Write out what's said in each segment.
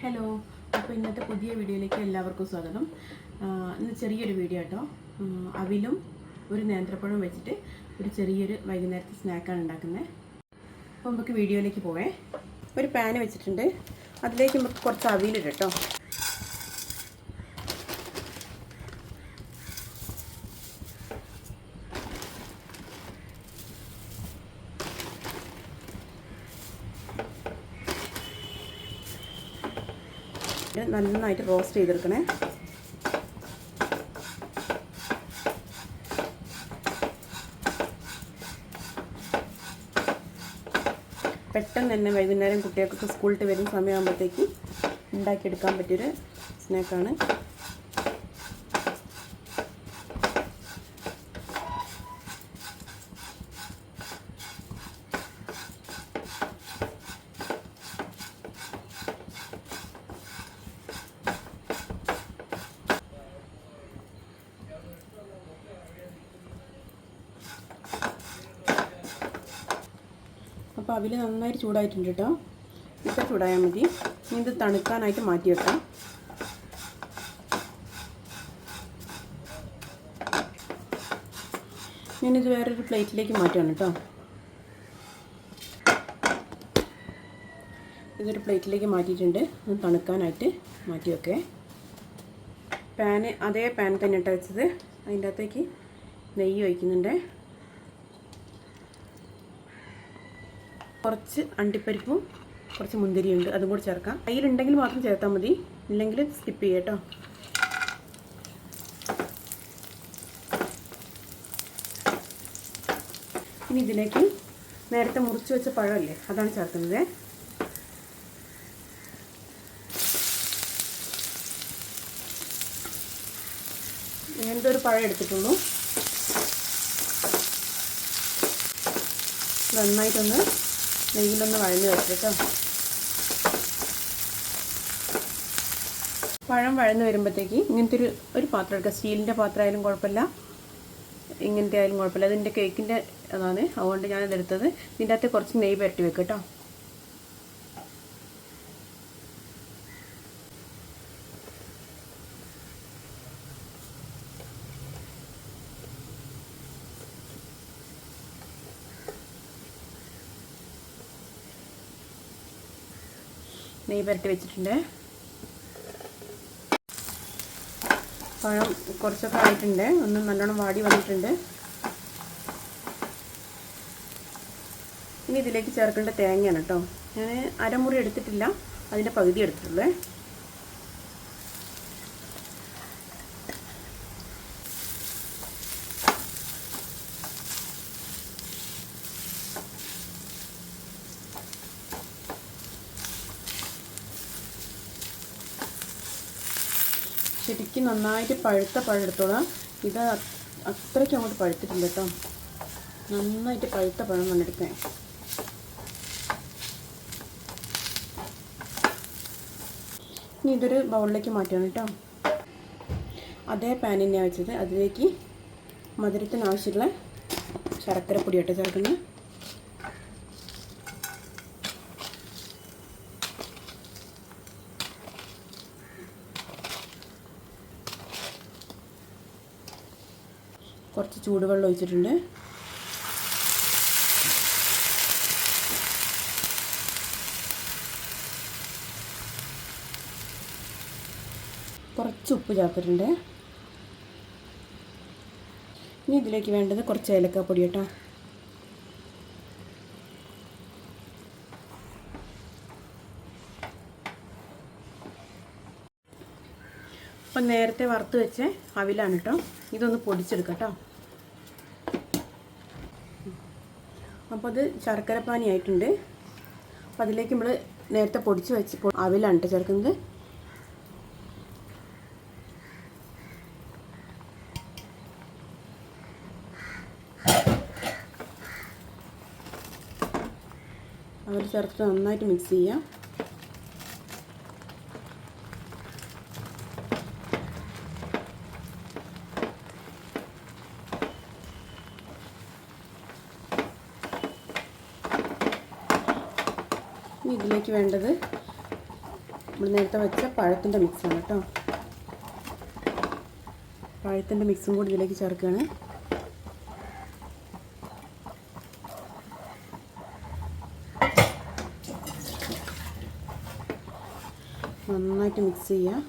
Hello, അപ്പോൾ ഇന്നത്തെ പുതിയ വീഡിയോയിലേക്ക് എല്ലാവർക്കും സ്വാഗതം. ഇന്ന് ചെറിയൊരു വീഡിയോ കേട്ടോ. അവിലും ഒരു നേന്ത്രപ്പഴവും വെച്ചിട്ട് ഒരു ചെറിയൊരു വൈകുന്നേരത്തെ സ്നാക്കാണ് ഉണ്ടാക്കുന്നത്. അപ്പോൾ നമുക്ക് വീഡിയോയിലേക്ക് പോവേ. ഒരു പാന് വെച്ചിട്ടുണ്ട്, അതിലേക്ക് നമുക്ക് കുറച്ച് അവിലിട്ട് കേട്ടോ. നന്നായിട്ട് റോസ്റ്റ് ചെയ്തെടുക്കണേ. പെട്ടെന്ന് തന്നെ വൈകുന്നേരം കുട്ടികൾക്ക് സ്കൂളിൽ വരുന്ന സമയമാകുമ്പോഴത്തേക്ക് ഉണ്ടാക്കിയെടുക്കാൻ പറ്റിയൊരു സ്നാക്കാണ്. അപ്പോൾ അവിൽ നന്നായിട്ട് ചൂടായിട്ടുണ്ട് കേട്ടോ. ഇപ്പം ചൂടായാൽ മതി. ഇനി ഇത് തണുക്കാനായിട്ട് മാറ്റി വെക്കാം. ഞാനിത് വേറൊരു പ്ലേറ്റിലേക്ക് മാറ്റുകയാണ് കേട്ടോ. ഇതൊരു പ്ലേറ്റിലേക്ക് മാറ്റിയിട്ടുണ്ട്. അത് തണുക്കാനായിട്ട് മാറ്റി വെക്കേ. അതേ പാൻ തന്നെ ഇട്ട് വെച്ചത്. അതിൻ്റെ അകത്തേക്ക് നെയ്യ് ഒഴിക്കുന്നുണ്ട്. കുറച്ച് അണ്ടിപ്പരിപ്പും കുറച്ച് മുന്തിരിയുണ്ട്, അതും കൂടി ചേർക്കാം. കയ്യിലുണ്ടെങ്കിൽ മാത്രം ചേർത്താൽ മതി, ഇല്ലെങ്കിൽ സ്കിപ്പ് ചെയ്യാം കേട്ടോ. ഇനി ഇതിലേക്ക് നേരത്തെ മുറിച്ച് വെച്ച പഴമല്ലേ, അതാണ് ചേർക്കുന്നത്. ഇങ്ങനത്തെ ഒരു പഴം എടുത്തിട്ടുള്ളൂ. നന്നായിട്ടൊന്ന് നെയ്യിലൊന്ന് വഴഞ്ഞ് വെച്ചിട്ടോ. പഴം വഴന്ന് വരുമ്പോഴത്തേക്ക് ഇങ്ങനത്തെ ഒരു പാത്രം എടുക്കുക. സ്റ്റീലിൻ്റെ പാത്രം ആയാലും കുഴപ്പമില്ല, ഇങ്ങനത്തെ ആയാലും കുഴപ്പമില്ല. അതിൻ്റെ കേക്കിൻ്റെ അതാണ്, അതുകൊണ്ട് ഞാനിതെടുത്തത്. ഇതിൻ്റെ അകത്ത് കുറച്ച് നെയ്യ് പുരട്ടി വെക്കുക കേട്ടോ. നെയ്യ് പുരട്ടി വെച്ചിട്ടുണ്ട്. പഴം കുറച്ചൊക്കെ ആയിട്ടുണ്ട്, ഒന്ന് നല്ലോണം വാടി വന്നിട്ടുണ്ട്. ഇനി ഇതിലേക്ക് ചേർക്കേണ്ട തേങ്ങയാണ് കേട്ടോ. ഞാൻ അരമുറി എടുത്തിട്ടില്ല, അതിൻ്റെ പകുതി എടുത്തിട്ടുള്ളേ. ശരിക്കും നന്നായിട്ട് പഴുത്ത പഴം എടുത്തോളാം. ഇത് അത്രയ്ക്ക് അങ്ങോട്ട് പഴുത്തിട്ടില്ല കേട്ടോ. നന്നായിട്ട് പഴുത്ത പഴം വന്നെടുക്കാൻ. ഇനി ഇതൊരു ബൗളിലേക്ക് മാറ്റണം കേട്ടോ. അതേ പാൻ തന്നെയാണ് വെച്ചത്. അതിലേക്ക് മധുരത്തിന് ആവശ്യമുള്ള ശർക്കരപ്പൊടി കേട്ടോ ചേർക്കുന്നത്. കുറച്ച് ചൂടുവെള്ളം ഒഴിച്ചിട്ടുണ്ട്. കുറച്ച് ഉപ്പ് ചേർത്തിട്ടുണ്ട്. ഇനി ഇതിലേക്ക് വേണ്ടത് കുറച്ച് ഏലക്കാപ്പൊടി കേട്ടോ. അപ്പം നേരത്തെ വറുത്ത് വെച്ച അവിലാണ് കേട്ടോ. ഇതൊന്ന് പൊടിച്ചെടുക്കാം കേട്ടോ. അപ്പോൾ അത് ശർക്കരപ്പാനി ആയിട്ടുണ്ട്. അപ്പോൾ അതിലേക്ക് നമ്മൾ നേരത്തെ പൊടിച്ച് വെച്ച് അവിലാണ് കേട്ടോ ചേർക്കുന്നത്. അവർ ചേർത്ത് നന്നായിട്ട് മിക്സ് ചെയ്യാം. ഇതിലേക്ക് വേണ്ടത് നമ്മൾ നേരത്തെ വെച്ച പഴത്തിൻ്റെ മിക്സാണ് കേട്ടോ. പഴത്തിൻ്റെ മിക്സും കൂടി ഇതിലേക്ക് ചേർക്കുകയാണ്. നന്നായിട്ട് മിക്സ് ചെയ്യുക.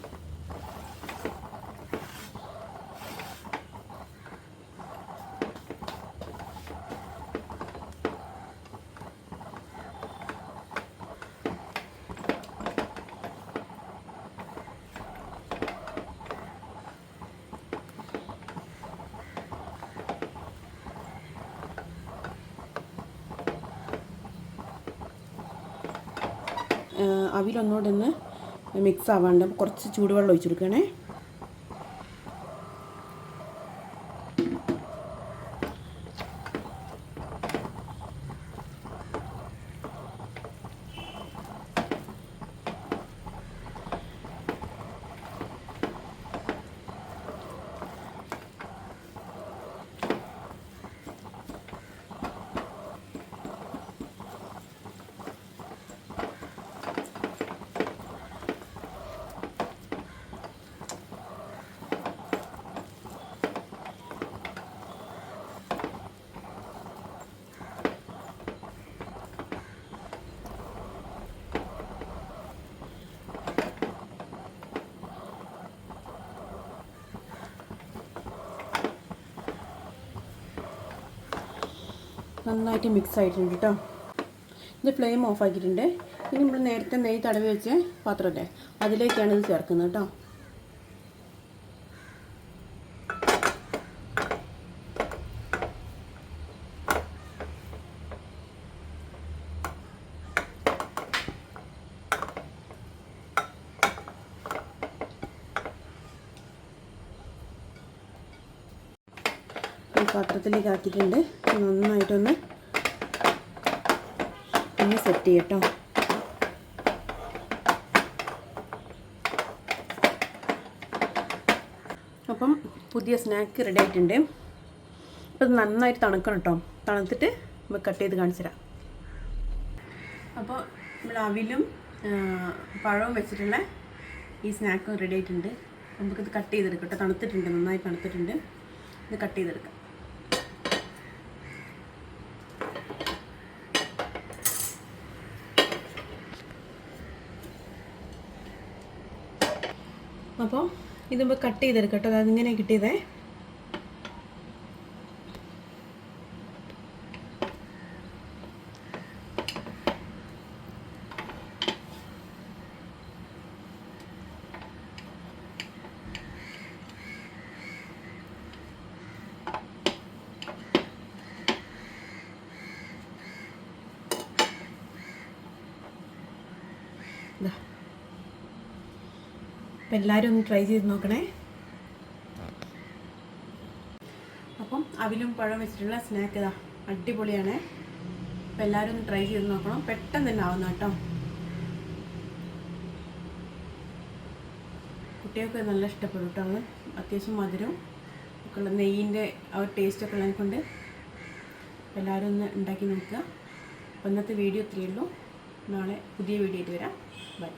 അവിലൊന്നുകൂടെ ഒന്ന് മിക്സ് ആവാണ്ട് കുറച്ച് ചൂടുവെള്ളം ഒഴിച്ചു കൊടുക്കണേ. നന്നായിട്ട് മിക്സ് ആയിട്ടുണ്ട് കേട്ടോ. ഇത് ഫ്ലെയിം ഓഫ് ആക്കിയിട്ടുണ്ട്. ഇനി നമ്മൾ നേരത്തെ നെയ്യ് തടവി വെച്ച പാത്രമല്ലേ, അതിലേക്കാണ് ഇത് ചേർക്കുന്നത് കേട്ടോ. ഈ പാത്രത്തിലേക്ക് ആക്കിയിട്ടുണ്ട്. നന്നായിട്ടൊന്ന് സെറ്റ് ചെയ്യട്ടോ. അപ്പം പുതിയ സ്നാക്ക് റെഡി ആയിട്ടുണ്ട്. അപ്പം നന്നായിട്ട് തണുക്കണം കേട്ടോ. തണുത്തിട്ട് നമുക്ക് കട്ട് ചെയ്ത് കാണിച്ചു തരാം. അപ്പോൾ നമ്മൾ അവിലും പഴവും വെച്ചിട്ടുള്ള ഈ സ്നാക്കും റെഡി ആയിട്ടുണ്ട്. നമുക്കിത് കട്ട് ചെയ്തെടുക്കാം കേട്ടോ. തണുത്തിട്ടുണ്ട്, നന്നായി തണുത്തിട്ടുണ്ട്. ഇത് കട്ട് ചെയ്തെടുക്കാം. അപ്പോൾ ഇത് നമുക്ക് കട്ട് ചെയ്തെടുക്കാം കേട്ടോ. അതിങ്ങനെ കിട്ടിയതേ. അപ്പം എല്ലാവരും ഒന്ന് ട്രൈ ചെയ്ത് നോക്കണേ. അപ്പം അവിലും പഴം വെച്ചിട്ടുള്ള സ്നാക്ക് ഇതാ അടിപൊളിയാണ്. അപ്പം എല്ലാവരും ഒന്ന് ട്രൈ ചെയ്ത് നോക്കണം. പെട്ടെന്ന് തന്നെ ആവുന്ന കേട്ടോ. കുട്ടികൾക്ക് നല്ല ഇഷ്ടപ്പെടും കേട്ടോ. അത് അത്യാവശ്യം മധുരവും ഒക്കെ ഉള്ള നെയ്യിൻ്റെ ആ ഒരു ടേസ്റ്റൊക്കെ ഉള്ളതിനെ കൊണ്ട് എല്ലാവരും ഒന്ന് ഉണ്ടാക്കി നോക്കുക. അപ്പം ഇന്നത്തെ വീഡിയോ ഇത്രയേ ഉള്ളൂ. നാളെ പുതിയ വീഡിയോ ആയിട്ട് വരാം. ബൈ.